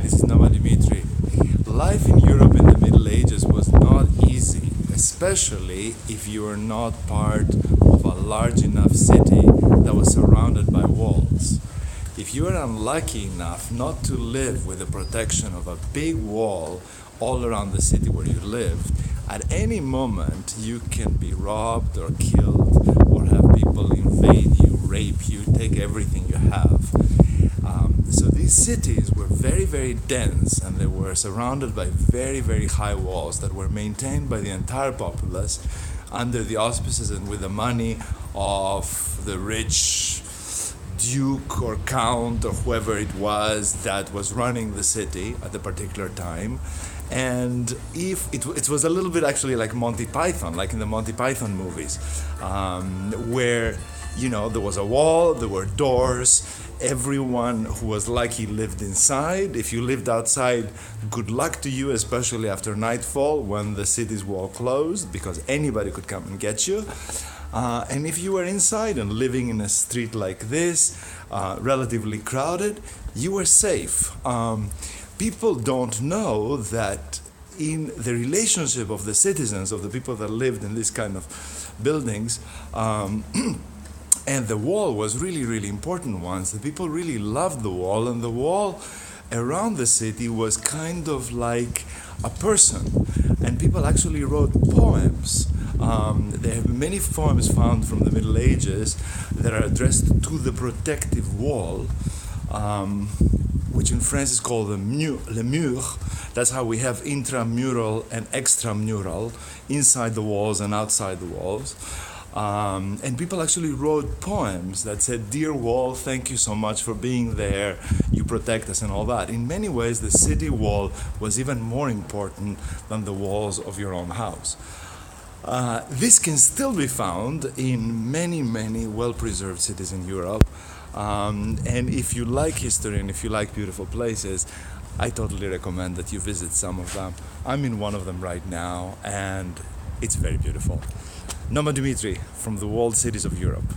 this is Noma Dimitri. Life in Europe in the Middle Ages was not easy, especially if you were not part of a large enough city that was surrounded by walls. If you were unlucky enough not to live with the protection of a big wall all around the city where you lived, at any moment you can be robbed or killed or have people invade you, rape you, take everything you have. So these cities were very, very dense, and they were surrounded by very, very high walls that were maintained by the entire populace under the auspices and with the money of the rich duke or count or whoever it was that was running the city at the particular time. And if it was a little bit actually like Monty Python, like in the Monty Python movies, where there was a wall, there were doors. Everyone who was lucky lived inside. If you lived outside, good luck to you, especially after nightfall when the city's wall closed, because anybody could come and get you. And if you were inside and living in a street like this, relatively crowded, you were safe. People don't know that in the relationship of the citizens, of the people that lived in this kind of buildings, and the wall was really, really important once. The people really loved the wall, and the wall around the city was kind of like a person. And people actually wrote poems. There have been many poems found from the Middle Ages that are addressed to the protective wall, which in France is called le mur. That's how we have intramural and extramural, inside the walls and outside the walls. And people actually wrote poems that said, "Dear wall, thank you so much for being there, you protect us," and all that. In many ways, the city wall was even more important than the walls of your own house. This can still be found in many, many well-preserved cities in Europe. And if you like history and if you like beautiful places, I totally recommend that you visit some of them. I'm in one of them right now, and it's very beautiful. Noma Dimitri from the walled cities of Europe.